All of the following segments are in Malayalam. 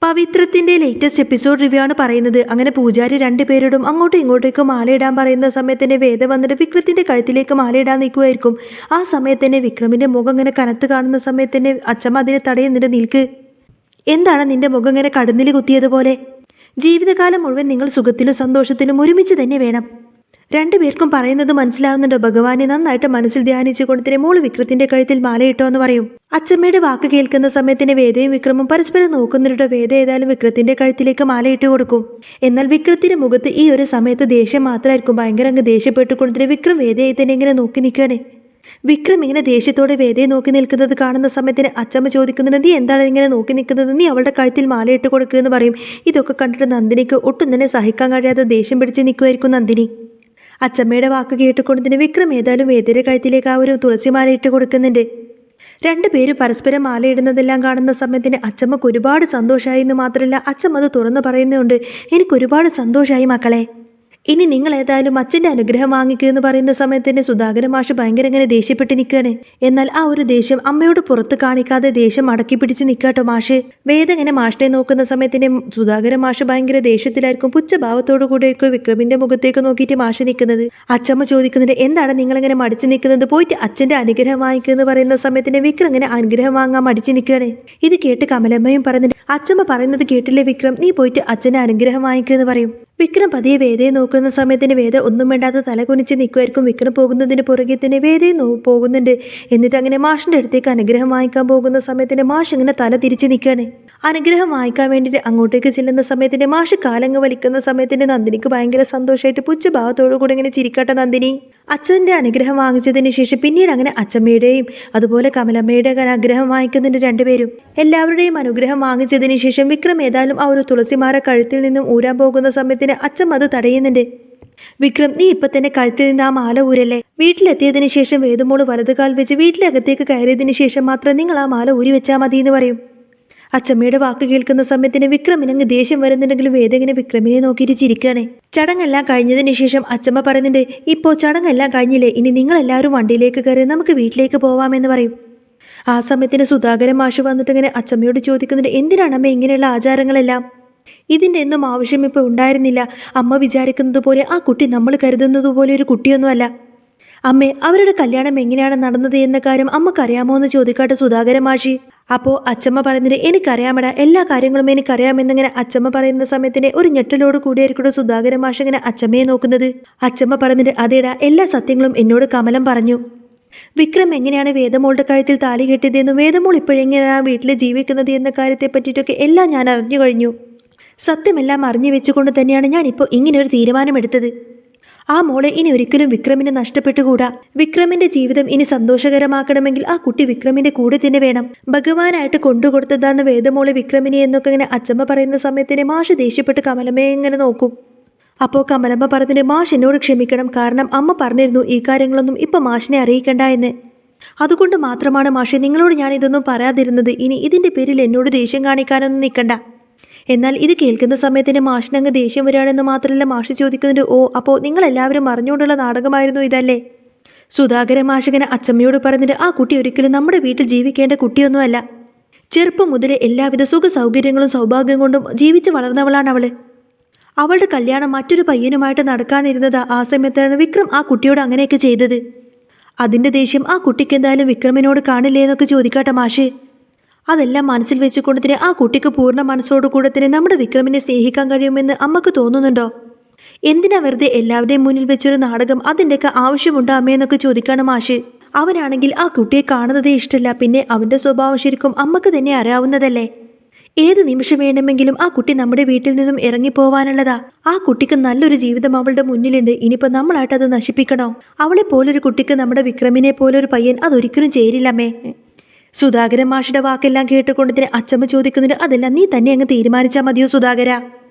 പവിത്രത്തിന്റെ ലേറ്റസ്റ്റ് എപ്പിസോഡ് റിവ്യൂ ആണ് പറയുന്നത്. അങ്ങനെ പൂജാരി രണ്ടുപേരോടും അങ്ങോട്ടും ഇങ്ങോട്ടേക്കും മാലയിടാൻ പറയുന്ന സമയത്ത് വേദ വന്നിട്ട് വിക്രത്തിന്റെ കഴുത്തിലേക്ക് മാലയിടാൻ നിൽക്കുമായിരിക്കും. ആ സമയത്ത് വിക്രമിന്റെ മുഖം ഇങ്ങനെ കനത്ത് കാണുന്ന സമയത്ത് അച്ഛമ്മ അതിനെ തടയുന്നിട്ട് നിൽക്ക്. എന്താണ് നിന്റെ മുഖം ഇങ്ങനെ കടന്നിൽ കുത്തിയതുപോലെ? ജീവിതകാലം മുഴുവൻ നിങ്ങൾ സുഖത്തിലും സന്തോഷത്തിലും ഒരുമിച്ച് തന്നെ വേണം. രണ്ടുപേർക്കും പറയുന്നത് മനസ്സിലാവുന്നുണ്ടോ? ഭഗവാനെ നന്നായിട്ട് മനസ്സിൽ ധ്യാനിച്ചു കൊടുത്തിട്ട് മോള് വിക്രത്തിന്റെ കഴുത്തിൽ മാലയിട്ടോ എന്ന് പറയും. അച്ഛമ്മയുടെ വാക്ക് കേൾക്കുന്ന സമയത്തിന് വേദയും വിക്രമും പരസ്പരം നോക്കുന്നുണ്ടോ. വേദ ഏതായാലും വിക്രത്തിന്റെ കഴുത്തിലേക്ക് മാലയിട്ട് കൊടുക്കും. എന്നാൽ വിക്രത്തിന്റെ മുഖത്ത് ഈ ഒരു സമയത്ത് ദേഷ്യം മാത്രമായിരിക്കും. ഭയങ്കര അങ്ങ് ദേഷ്യപ്പെട്ട് കൊടുത്തിട്ട് വിക്രം വേദയെ തന്നെ ഇങ്ങനെ നോക്കി നിൽക്കുകയാണ്. വിക്രം ഇങ്ങനെ ദേഷ്യത്തോടെ വേദയെ നോക്കി നിൽക്കുന്നത് കാണുന്ന സമയത്തിന് അച്ഛമ്മ ചോദിക്കുന്നുണ്ട്, നീ എന്താണ് ഇങ്ങനെ നോക്കി നിൽക്കുന്നത്? നീ അവളുടെ കഴുത്തിൽ മാലയിട്ട് കൊടുക്കുക എന്ന് പറയും. ഇതൊക്കെ കണ്ടിട്ട് നന്ദിനിക്ക് ഒട്ടും തന്നെ സഹിക്കാൻ കഴിയാതെ ദേഷ്യം പിടിച്ച് നിൽക്കുമായിരിക്കും നന്ദിനി. അച്ഛമ്മയുടെ വാക്ക് കേട്ടുകൊണ്ടതിന് വിക്രം ഏതായാലും വേദയുടെ കഴുത്തിലേക്ക് ആ ഒരു തുളസിമാല ഇട്ട് കൊടുക്കുന്നുണ്ട്. രണ്ടുപേരും പരസ്പരം മാലയിടുന്നതെല്ലാം കാണുന്ന സമയത്തിന് അച്ഛമ്മക്ക് ഒരുപാട് സന്തോഷമായി എന്ന് മാത്രമല്ല അച്ഛമ്മ അത് തുറന്നു പറയുന്നുണ്ട്, എനിക്കൊരുപാട് സന്തോഷമായി മക്കളെ. ഇനി നിങ്ങൾ ഏതായാലും അച്ഛൻ്റെ അനുഗ്രഹം വാങ്ങിക്കുക എന്ന് പറയുന്ന സമയത്ത് സുധാകരൻ മാഷ് ഭയങ്കര ഇങ്ങനെ ദേഷ്യപ്പെട്ട് നിൽക്കുകയാണ്. എന്നാൽ ആ ഒരു ദേഷ്യം അമ്മയോട് പുറത്ത് കാണിക്കാതെ ദേഷ്യം അടക്കി പിടിച്ച് നിൽക്കാട്ടോ മാഷ്. വേദ ഇങ്ങനെ മാഷിനെ നോക്കുന്ന സമയത്തിന് സുധാകരൻ മാഷ് ഭയങ്കര ദേഷ്യത്തിലായിരിക്കും. പുച്ഛഭാവത്തോടു കൂടിയായിരിക്കും വിക്രമിന്റെ മുഖത്തേക്ക് നോക്കിയിട്ട് മാഷ് നിൽക്കുന്നത്. അച്ഛമ്മ ചോദിക്കുന്നുണ്ട്, എന്താണ് നിങ്ങളിങ്ങനെ മടിച്ചു നിൽക്കുന്നത്? പോയിട്ട് അച്ഛൻ്റെ അനുഗ്രഹം വാങ്ങിക്കുക എന്ന് പറയുന്ന സമയത്തിന് വിക്രം ഇങ്ങനെ അനുഗ്രഹം വാങ്ങാൻ മടിച്ചു നിൽക്കുകയാണ്. ഇത് കേട്ട് കമലമ്മയും പറയുന്നുണ്ട്, അച്ഛമ്മ പറയുന്നത് കേട്ടില്ലേ വിക്രം, നീ പോയിട്ട് അച്ഛൻ്റെ അനുഗ്രഹം വാങ്ങിക്കുക എന്ന് പറയും. വിക്രം പതിയെ വേദയെ നോക്കുന്ന സമയത്തിന് വേദ ഒന്നും വേണ്ടാതെ തല കുനിച്ച് നിൽക്കുമായിരിക്കും. വിക്രം പോകുന്നതിന് പുറകെ തന്നെ വേദയെ പോകുന്നുണ്ട്. എന്നിട്ട് അങ്ങനെ മാഷിൻ്റെ അടുത്തേക്ക് അനുഗ്രഹം വാങ്ങിക്കാൻ പോകുന്ന സമയത്തിന് മാഷ് ഇങ്ങനെ തല തിരിച്ച് നിൽക്കുകയാണ്. അനുഗ്രഹം വാങ്ങിക്കാൻ വേണ്ടിയിട്ട് അങ്ങോട്ടേക്ക് ചെല്ലുന്ന സമയത്തിന് മാഷ് കാലങ്ങ് വലിക്കുന്ന സമയത്തിന് നന്ദിനിക്ക് ഭയങ്കര സന്തോഷമായിട്ട് പുച്ഛഭാവത്തോടു കൂടി ഇങ്ങനെ ചിരിക്കട്ടെ നന്ദിനി. അച്ഛൻ്റെ അനുഗ്രഹം വാങ്ങിച്ചതിന് ശേഷം പിന്നീട് അങ്ങനെ അച്ഛമ്മയുടെയും അതുപോലെ കമലമ്മയുടെ അനുഗ്രഹം വാങ്ങിക്കുന്നുണ്ട് രണ്ടുപേരും. എല്ലാവരുടെയും അനുഗ്രഹം വാങ്ങിച്ചതിന് ശേഷം വിക്രം ഏതായാലും ആ ഒരു തുളസിമാല കഴുത്തിൽ നിന്നും ഊരാൻ പോകുന്ന സമയത്തിന് അച്ഛമ്മ അത് തടയുന്നുണ്ട്. വിക്രം, നീ ഇപ്പൊ തന്നെ കഴുത്തിൽ നിന്ന് ആ മാല ഊരല്ലേ? വീട്ടിലെത്തിയതിനു ശേഷം വേദമോള് വലതുകാൽ വെച്ച് വീട്ടിലകത്തേക്ക് കയറിയതിനു ശേഷം മാത്രം നിങ്ങൾ ആ മാല ഊരി വെച്ചാൽ മതി എന്ന് പറയും. അച്ഛമ്മയുടെ വാക്ക് കേൾക്കുന്ന സമയത്തിന് വിക്രമിനങ്ങ് ദേഷ്യം വരുന്നുണ്ടെങ്കിലും വേദങ്ങനെ വിക്രമിനെ നോക്കിയിട്ട് ചിരിക്കുകയാണ്. ചടങ്ങെല്ലാം കഴിഞ്ഞതിന് ശേഷം അച്ഛമ്മ പറയുന്നുണ്ട്, ഇപ്പോൾ ചടങ്ങെല്ലാം കഴിഞ്ഞില്ലേ, ഇനി നിങ്ങളെല്ലാവരും വണ്ടിയിലേക്ക് കയറി നമുക്ക് വീട്ടിലേക്ക് പോവാമെന്ന് പറയും. ആ സമയത്തിന് സുധാകരൻ മാഷ് വന്നിട്ട് ഇങ്ങനെ അച്ഛമ്മയോട് ചോദിക്കുന്നുണ്ട്, എന്തിനാണ് അമ്മ ഇങ്ങനെയുള്ള ആചാരങ്ങളെല്ലാം? ഇതിൻ്റെ ഒന്നും ആവശ്യം ഇപ്പോൾ ഉണ്ടായിരുന്നില്ല. അമ്മ വിചാരിക്കുന്നത് പോലെ ആ കുട്ടി നമ്മൾ കരുതുന്നത് പോലെ ഒരു കുട്ടിയൊന്നുമല്ല. അമ്മേ, അവരുടെ കല്യാണം എങ്ങനെയാണ് നടന്നത് എന്ന കാര്യം അമ്മക്കറിയാമോ എന്ന് ചോദിക്കാട്ടെ സുധാകരൻ മാഷി. അപ്പോൾ അച്ഛമ്മ പറയുന്നത്, എനിക്കറിയാമടാ, എല്ലാ കാര്യങ്ങളും എനിക്കറിയാമെന്നിങ്ങനെ അച്ഛമ്മ പറയുന്ന സമയത്തിന് ഒരു ഞെട്ടലോട് കൂടിയായിരിക്കും സുധാകരൻ മാഷ് ഇങ്ങനെ അച്ഛമ്മയെ നോക്കുന്നത്. അച്ഛമ്മ പറയുന്നത്, അതേടാ, എല്ലാ സത്യങ്ങളും എന്നോട് കമലം പറഞ്ഞു. വിക്രം എങ്ങനെയാണ് വേദമോളുടെ കഴുത്തിൽ താലി കെട്ടിയതെന്നും വേദമോൾ ഇപ്പോഴെങ്ങനെയാണ് വീട്ടിൽ ജീവിക്കുന്നത് എന്ന കാര്യത്തെ പറ്റിയിട്ടൊക്കെ എല്ലാം ഞാൻ അറിഞ്ഞു കഴിഞ്ഞു. സത്യമെല്ലാം അറിഞ്ഞു വെച്ചുകൊണ്ട് തന്നെയാണ് ഞാനിപ്പോൾ ഇങ്ങനെയൊരു തീരുമാനമെടുത്തത്. ആ മോളെ ഇനി ഒരിക്കലും വിക്രമിനെ നഷ്ടപ്പെട്ടുകൂടാ. വിക്രമിന്റെ ജീവിതം ഇനി സന്തോഷകരമാക്കണമെങ്കിൽ ആ കുട്ടി വിക്രമിന്റെ കൂടെ തന്നെ വേണം. ഭഗവാനായിട്ട് കൊണ്ടുകൊടുത്തതാന്ന് വേദമോളെ വിക്രമിനെ എന്നൊക്കെ ഇങ്ങനെ അച്ഛമ്മ പറയുന്ന സമയത്തിന് മാഷ് ദേഷ്യപ്പെട്ട് കമലമ്മയെ ഇങ്ങനെ നോക്കും. അപ്പോൾ കമലമ്മ പറഞ്ഞിട്ട്, മാഷ് എന്നോട് ക്ഷമിക്കണം, കാരണം അമ്മ പറഞ്ഞിരുന്നു ഈ കാര്യങ്ങളൊന്നും ഇപ്പം മാഷിനെ അറിയിക്കണ്ട എന്ന്. അതുകൊണ്ട് മാത്രമാണ് മാഷെ നിങ്ങളോട് ഞാൻ ഇതൊന്നും പറയാതിരുന്നത്. ഇനി ഇതിന്റെ പേരിൽ എന്നോട് ദേഷ്യം കാണിക്കാനൊന്നും നിൽക്കണ്ട. എന്നാൽ ഇത് കേൾക്കുന്ന സമയത്തിന് മാഷിനങ്ങ് ദേഷ്യം വരികയാണെന്ന് മാത്രമല്ല മാഷ് ചോദിക്കുന്നുണ്ട്, ഓ അപ്പോൾ നിങ്ങളെല്ലാവരും അറിഞ്ഞുകൊണ്ടുള്ള നാടകമായിരുന്നു ഇതല്ലേ? സുധാകരൻ മാഷിങ്ങനെ അച്ഛമ്മയോട് പറഞ്ഞിട്ട്, ആ കുട്ടി ഒരിക്കലും നമ്മുടെ വീട്ടിൽ ജീവിക്കേണ്ട കുട്ടിയൊന്നുമല്ല. ചെറുപ്പം മുതലേ എല്ലാവിധ സുഖ സൗകര്യങ്ങളും സൗഭാഗ്യം കൊണ്ടും ജീവിച്ച് വളർന്നവളാണ് അവള്. അവളുടെ കല്യാണം മറ്റൊരു പയ്യനുമായിട്ട് നടക്കാനിരുന്നത്. ആ സമയത്താണ് വിക്രം ആ കുട്ടിയോട് അങ്ങനെയൊക്കെ ചെയ്തത്. അതിൻ്റെ ദേഷ്യം ആ കുട്ടിക്ക് എന്തായാലും വിക്രമിനോട് കാണില്ലേ എന്നൊക്കെ ചോദിക്കാട്ടെ മാഷ്. അതെല്ലാം മനസ്സിൽ വെച്ചുകൊണ്ട് തന്നെ ആ കുട്ടിക്ക് പൂർണ്ണ മനസ്സോടുകൂടെ തന്നെ നമ്മുടെ വിക്രമിനെ സ്നേഹിക്കാൻ കഴിയുമെന്ന് അമ്മക്ക് തോന്നുന്നുണ്ടോ? എന്തിനാ വെറുതെ എല്ലാവരുടെയും മുന്നിൽ വെച്ചൊരു നാടകം? അതിൻ്റെയൊക്കെ ആവശ്യമുണ്ടോ അമ്മയെന്നൊക്കെ ചോദിക്കാണ് മാഷ്. അവനാണെങ്കിൽ ആ കുട്ടിയെ കാണുന്നതേ ഇഷ്ടമല്ല. പിന്നെ അവൻ്റെ സ്വഭാവം ശരിക്കും അമ്മക്ക് തന്നെ അറിയാവുന്നതല്ലേ. ഏത് നിമിഷം വേണമെങ്കിലും ആ കുട്ടി നമ്മുടെ വീട്ടിൽ നിന്നും ഇറങ്ങിപ്പോവാനുള്ളതാ. ആ കുട്ടിക്ക് നല്ലൊരു ജീവിതം അവളുടെ മുന്നിലുണ്ട്. ഇനിയിപ്പോൾ നമ്മളായിട്ട് അത് നശിപ്പിക്കണോ? അവളെ പോലൊരു കുട്ടിക്ക് നമ്മുടെ വിക്രമിനെ പോലൊരു പയ്യൻ അതൊരിക്കലും ചേരില്ലമ്മേ. സുധാകരൻ മാഷിയുടെ വാക്കെല്ലാം കേട്ടുകൊണ്ട് തന്നെ അച്ഛമ്മ ചോദിക്കുന്നുണ്ട്, അതെല്ലാം നീ തന്നെ അങ്ങ് തീരുമാനിച്ചാൽ മതിയോ സുധാകര?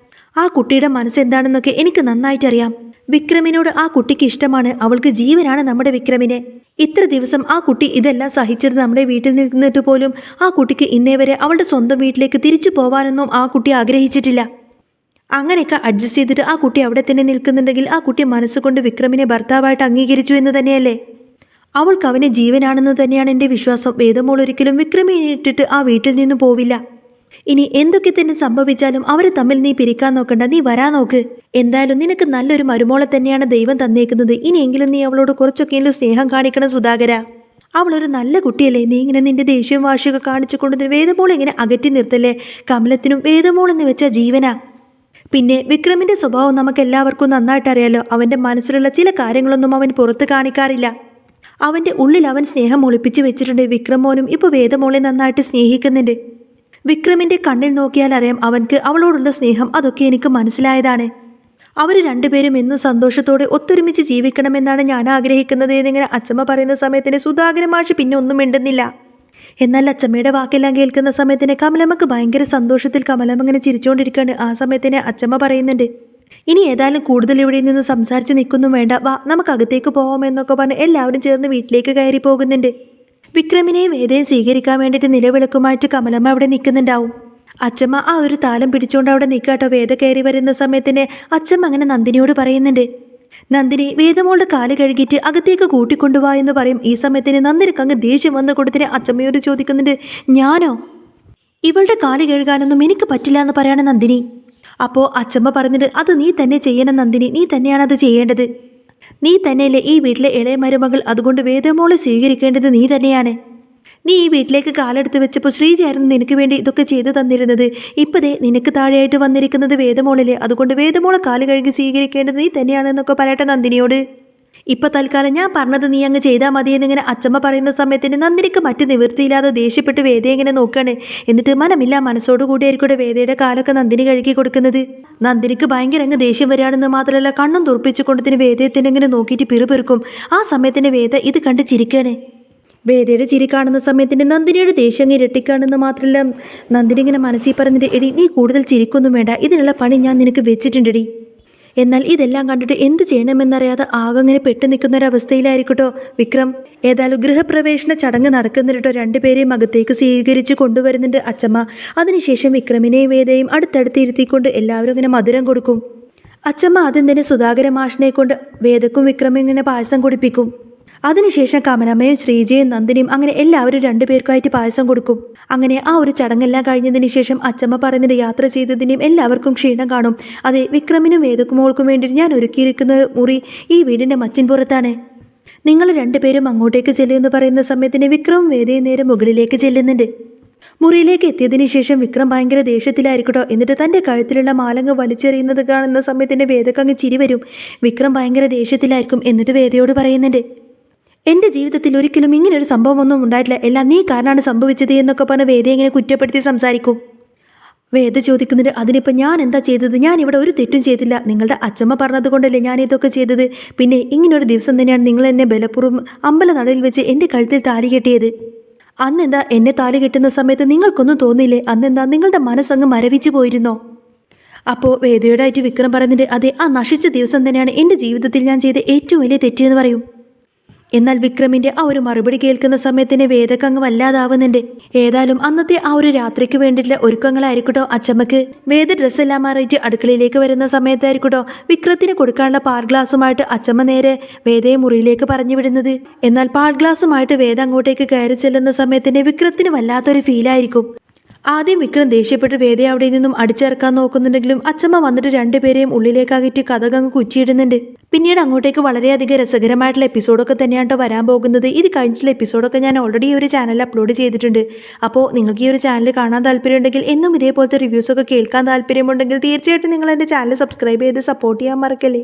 ആ കുട്ടിയുടെ മനസ്സെന്താണെന്നൊക്കെ എനിക്ക് നന്നായിട്ടറിയാം. വിക്രമിനോട് ആ കുട്ടിക്ക് ഇഷ്ടമാണ്. അവൾക്ക് ജീവനാണ് നമ്മുടെ വിക്രമിനെ. ഇത്ര ദിവസം ആ കുട്ടി ഇതെല്ലാം സഹിച്ചത് നമ്മുടെ വീട്ടിൽ നിന്നിട്ട് പോലും ആ കുട്ടിക്ക് ഇന്നേ വരെ അവളുടെ സ്വന്തം വീട്ടിലേക്ക് തിരിച്ചു പോകാനൊന്നും ആ കുട്ടി ആഗ്രഹിച്ചിട്ടില്ല. അങ്ങനെയൊക്കെ അഡ്ജസ്റ്റ് ചെയ്തിട്ട് ആ കുട്ടി അവിടെ തന്നെ നിൽക്കുന്നുണ്ടെങ്കിൽ ആ കുട്ടി മനസ്സുകൊണ്ട് വിക്രമിനെ ഭർത്താവായിട്ട് അംഗീകരിച്ചു എന്ന് തന്നെയല്ലേ? അവൾക്ക് അവനെ ജീവനാണെന്ന് തന്നെയാണ് എൻ്റെ വിശ്വാസം. വേദമോൾ ഒരിക്കലും വിക്രമിനെ ഇട്ടിട്ട് ആ വീട്ടിൽ നിന്ന് പോവില്ല. ഇനി എന്തൊക്കെ തന്നെ സംഭവിച്ചാലും അവരെ തമ്മിൽ നീ പിരിക്കാൻ നോക്കണ്ട, നീ വരാൻ നോക്ക്. എന്തായാലും നിനക്ക് നല്ലൊരു മരുമോളെ തന്നെയാണ് ദൈവം തന്നേക്കുന്നത്. ഇനിയെങ്കിലും നീ അവളോട് കുറച്ചൊക്കെയെങ്കിലും സ്നേഹം കാണിക്കണം സുധാകര. അവളൊരു നല്ല കുട്ടിയല്ലേ. നീ ഇങ്ങനെ നിന്റെ ദേഷ്യവും വാശിയൊക്കെ കാണിച്ചു കൊണ്ട് വേദമോളെ ഇങ്ങനെ അകറ്റി നിർത്തല്ലേ. കമലത്തിനും വേദമോളെന്ന് വെച്ച ജീവനാ. പിന്നെ വിക്രമിന്റെ സ്വഭാവം നമുക്ക് എല്ലാവർക്കും നന്നായിട്ട് അറിയാലോ. അവന്റെ മനസ്സിലുള്ള ചില കാര്യങ്ങളൊന്നും അവൻ പുറത്ത് കാണിക്കാറില്ല. അവന്റെ ഉള്ളിൽ അവൻ സ്നേഹം ഒളിപ്പിച്ചു വെച്ചിട്ടുണ്ട്. വിക്രം മോനും ഇപ്പോൾ വേദമോളെ നന്നായിട്ട് സ്നേഹിക്കുന്നുണ്ട്. വിക്രമിന്റെ കണ്ണിൽ നോക്കിയാൽ അറിയാം അവൻക്ക് അവളോടുള്ള സ്നേഹം. അതൊക്കെ എനിക്ക് മനസ്സിലായതാണ്. അവർ രണ്ടുപേരും എന്നും സന്തോഷത്തോടെ ഒത്തൊരുമിച്ച് ജീവിക്കണമെന്നാണ് ഞാൻ ആഗ്രഹിക്കുന്നത് എന്നിങ്ങനെ അച്ചമ്മ പറയുന്ന സമയത്തിന് സുധാകരൻ മാഷ് പിന്നെ ഒന്നും മിണ്ടുന്നില്ല. എന്നാൽ അച്ചമ്മയുടെ വാക്കെല്ലാം കേൾക്കുന്ന സമയത്തിന് കമലമ്മക്ക് ഭയങ്കര സന്തോഷത്തിൽ കമലമ്മ ഇങ്ങനെ ചിരിച്ചുകൊണ്ടിരിക്കുകയാണ്. ആ സമയത്തിന് അച്ചമ്മ പറയുന്നുണ്ട്, ഇനി ഏതായാലും കൂടുതൽ ഇവിടെ നിന്ന് സംസാരിച്ച് നിൽക്കൊന്നും വേണ്ട, വാ നമുക്ക് അകത്തേക്ക് പോവാമെന്നൊക്കെ പറഞ്ഞ് എല്ലാവരും ചേർന്ന് വീട്ടിലേക്ക് കയറി പോകുന്നുണ്ട്. വിക്രമിനെയും വേദയും സ്വീകരിക്കാൻ വേണ്ടിയിട്ട് നിലവിളക്കുമായിട്ട് കമലമ്മ അവിടെ നിൽക്കുന്നുണ്ടാവും. അച്ചമ്മ ആ ഒരു താലം പിടിച്ചുകൊണ്ട് അവിടെ നിൽക്കാട്ടോ. വേദ കയറി വരുന്ന സമയത്തിന് അച്ചമ്മ അങ്ങനെ നന്ദിനിയോട് പറയുന്നുണ്ട്, നന്ദിനി വേദമോളുടെ കാല് കഴുകിയിട്ട് അകത്തേക്ക് കൂട്ടിക്കൊണ്ടുപോവാ എന്ന് പറയും. ഈ സമയത്തിന് നന്ദിനിക്ക് അങ്ങ് ദേഷ്യം വന്ന കൂട്ടത്തിന് അച്ചമ്മയോട് ചോദിക്കുന്നുണ്ട്, ഞാനോ? ഇവളുടെ കാല് കഴുകാനൊന്നും എനിക്ക് പറ്റില്ല എന്ന് പറയാണ് നന്ദിനി. അപ്പോൾ അച്ചമ്മ പറഞ്ഞിട്ട്, അത് നീ തന്നെ ചെയ്യണം നന്ദിനി, നീ തന്നെയാണത് ചെയ്യേണ്ടത്. നീ തന്നെയല്ലേ ഈ വീട്ടിലെ ഇളയ മരുമകൾ, അതുകൊണ്ട് വേദമോളെ സ്വീകരിക്കേണ്ടത് നീ തന്നെയാണ്. നീ ഈ വീട്ടിലേക്ക് കാലെടുത്ത് വെച്ചപ്പോൾ ശ്രീജയായിരുന്നു നിനക്ക് വേണ്ടി ഇതൊക്കെ ചെയ്തു തന്നിരുന്നത്. ഇപ്പതേ നിനക്ക് താഴെയായിട്ട് വന്നിരിക്കുന്നത് വേദമോളല്ലേ, അതുകൊണ്ട് വേദമോളെ കാല് കഴുകി സ്വീകരിക്കേണ്ടത് നീ തന്നെയാണെന്നൊക്കെ പറയട്ടെ നന്ദിനിയോട്. ഇപ്പം തൽക്കാലം ഞാൻ പറഞ്ഞത് നീ അങ്ങ് ചെയ്താൽ മതിയെന്നിങ്ങനെ അച്ചമ്മ പറയുന്ന സമയത്തിന് നന്ദിനിക്ക് മറ്റു നിവൃത്തിയില്ലാതെ ദേഷ്യപ്പെട്ട് വേദയെ ഇങ്ങനെ നോക്കുകയാണ്. എന്നിട്ട് മനമില്ല മനസ്സോടുകൂടിയായിരിക്കും വേദയുടെ കാലൊക്കെ നന്ദിനി കഴുകി കൊടുക്കുന്നത്. നന്ദിനിക്ക് ഭയങ്കര അങ്ങ് ദേഷ്യം വരികയാണെന്ന് മാത്രമല്ല കണ്ണും തുറപ്പിച്ചു കൊണ്ടതിന് വേദയത്തിനെ ഇങ്ങനെ നോക്കിയിട്ട് പിറുപിറുക്കും. ആ സമയത്തിന് വേദ ഇത് കണ്ട് ചിരിക്കുകയാണ്. വേദയുടെ ചിരി കാണുന്ന സമയത്തിന് നന്ദിനിയുടെ ദേഷ്യം ഇരട്ടിക്കാണെന്ന് മാത്രമല്ല നന്ദിനി ഇങ്ങനെ മനസ്സിൽ പറഞ്ഞിട്ട്, എടി നീ കൂടുതൽ ചിരിക്കൊന്നും വേണ്ട, ഇതിനുള്ള പണി ഞാൻ നിനക്ക് വെച്ചിട്ടുണ്ടെടി. എന്നാൽ ഇതെല്ലാം കണ്ടിട്ട് എന്ത് ചെയ്യണമെന്നറിയാതെ ആകങ്ങനെ പെട്ടു നിൽക്കുന്നൊരവസ്ഥയിലായിരിക്കട്ടോ വിക്രം. ഏതായാലും ഗൃഹപ്രവേശന ചടങ്ങ് നടക്കുന്നുണ്ടോ. രണ്ടുപേരെയും അകത്തേക്ക് സ്വീകരിച്ച് കൊണ്ടുവരുന്നുണ്ട് അച്ചമ്മ. അതിനുശേഷം വിക്രമിനെയും വേദയും അടുത്തടുത്ത് ഇരുത്തിക്കൊണ്ട് എല്ലാവരും ഇങ്ങനെ മധുരം കൊടുക്കും. അച്ചമ്മ ആദ്യം തന്നെ സുധാകര മാഷിനെ കൊണ്ട് വേദക്കും വിക്രമും ഇങ്ങനെ പായസം കുടിപ്പിക്കും. അതിനുശേഷം കമലമ്മയും ശ്രീജയും നന്ദിനിയും അങ്ങനെ എല്ലാവരും രണ്ടുപേർക്കായിട്ട് പായസം കൊടുക്കും. അങ്ങനെ ആ ഒരു ചടങ്ങെല്ലാം കഴിഞ്ഞതിന് ശേഷം അച്ചമ്മ പറയുന്നതിന് യാത്ര ചെയ്തതിൻ്റെയും എല്ലാവർക്കും ക്ഷീണം കാണും. അതെ, വിക്രമിനും വേദക്കുമോൾക്കും വേണ്ടി ഞാൻ ഒരുക്കിയിരിക്കുന്ന മുറി ഈ വീടിൻ്റെ മച്ചിൻപുറത്താണ്. നിങ്ങൾ രണ്ടുപേരും അങ്ങോട്ടേക്ക് ചെല്ലുമെന്ന് പറയുന്ന സമയത്തിന് വിക്രമും വേദയും നേരെ മുകളിലേക്ക് ചെല്ലുന്നുണ്ട്. മുറിയിലേക്ക് എത്തിയതിന് ശേഷം വിക്രം ഭയങ്കര ദേഷ്യത്തിലായിരിക്കട്ടോ. എന്നിട്ട് തൻ്റെ കഴുത്തിലുള്ള മാലങ്ങ് വലിച്ചെറിയുന്നത് കാണുന്ന സമയത്തിന് വേദക്കങ്ങ് ചിരി വരും. വിക്രം ഭയങ്കര ദേഷ്യത്തിലായിരിക്കും. എന്നിട്ട് വേദയോട് പറയുന്നുണ്ട്, എൻ്റെ ജീവിതത്തിൽ ഒരിക്കലും ഇങ്ങനൊരു സംഭവമൊന്നും ഉണ്ടായിട്ടില്ല, എല്ലാം നീ കാരണമാണ് സംഭവിച്ചത് എന്നൊക്കെ പറഞ്ഞ് വേദയെ ഇങ്ങനെ കുറ്റപ്പെടുത്തി സംസാരിക്കും. വേദ ചോദിക്കുന്നുണ്ട്, അതിനിപ്പോൾ ഞാൻ എന്താ ചെയ്തത്? ഞാൻ ഇവിടെ ഒരു തെറ്റും ചെയ്തില്ല. നിങ്ങളുടെ അച്ചമ്മ പറഞ്ഞത് കൊണ്ടല്ലേ ഞാൻ ഇതൊക്കെ ചെയ്തത്. പിന്നെ ഇങ്ങനൊരു ദിവസം തന്നെയാണ് നിങ്ങൾ എന്നെ ബലപ്പുറം അമ്പലനടയിൽ വെച്ച് എൻ്റെ കഴുത്തിൽ താലി കെട്ടിയത്. അന്നെന്താ എന്നെ താലി കെട്ടുന്ന സമയത്ത് നിങ്ങൾക്കൊന്നും തോന്നിയില്ലേ? അന്നെന്താ നിങ്ങളുടെ മനസ്സങ്ങ് മരവിച്ചു പോയിരുന്നോ? അപ്പോൾ വേദയോടായിട്ട് വിക്രം പറയുന്നുണ്ട്, അതെ, ആ നശിച്ച ദിവസം തന്നെയാണ് എൻ്റെ ജീവിതത്തിൽ ഞാൻ ചെയ്ത ഏറ്റവും വലിയ തെറ്റെന്ന് പറയും. എന്നാൽ വിക്രമിന്റെ ആ ഒരു മറുപടി കേൾക്കുന്ന സമയത്തിന് വേദക്കങ്ങ് വല്ലാതാവുന്നുണ്ട്. ഏതായാലും അന്നത്തെ ആ ഒരു രാത്രിക്ക് വേണ്ടിയിട്ടുള്ള ഒരുക്കങ്ങളായിരിക്കട്ടോ അച്ചമ്മക്ക്. വേദ ഡ്രസ്സെല്ലാം മാറിയിട്ട് അടുക്കളയിലേക്ക് വരുന്ന സമയത്തായിരിക്കട്ടോ വിക്രത്തിന് കൊടുക്കാനുള്ള പാൽ ഗ്ലാസുമായിട്ട് അച്ചമ്മ നേരെ വേദയെ മുറിയിലേക്ക് പറഞ്ഞു വിടുന്നത്. എന്നാൽ പാൽ ഗ്ലാസുമായിട്ട് വേദ അങ്ങോട്ടേക്ക് കയറി ചെല്ലുന്ന സമയത്തിന് വിക്രത്തിന് വല്ലാത്തൊരു ഫീലായിരിക്കും. ആദ്യം വിക്രം ദേഷ്യപ്പെട്ട് വേദയെ അവിടെ നിന്നും അടിച്ചിറക്കാൻ നോക്കുന്നുണ്ടെങ്കിലും അച്ചമ്മ വന്നിട്ട് രണ്ടുപേരെയും ഉള്ളിലേക്കാകിട്ട് കഥകങ്ങ് കുറ്റിയിടുന്നുണ്ട്. പിന്നീട് അങ്ങോട്ടേക്ക് വളരെയധികം രസകരമായിട്ടുള്ള എപ്പിസോഡൊക്കെ തന്നെയാണ് വരാൻ പോകുന്നത്. ഇത് കഴിഞ്ഞിട്ടുള്ള എപ്പിസോഡൊക്കെ ഞാൻ ഓൾറെഡി ഈ ഒരു ചാനലിൽ അപ്ലോഡ് ചെയ്തിട്ടുണ്ട്. അപ്പോൾ നിങ്ങൾക്ക് ഈ ഒരു ചാനൽ കാണാൻ താല്പര്യമുണ്ടെങ്കിൽ, എന്നും ഇതേപോലത്തെ റിവ്യൂസൊക്കെ കേൾക്കാൻ താല്പര്യമുണ്ടെങ്കിൽ തീർച്ചയായിട്ടും നിങ്ങൾ എൻ്റെ ചാനൽ സബ്സ്ക്രൈബ് ചെയ്ത് സപ്പോർട്ട് ചെയ്യാൻ മറക്കല്ലേ.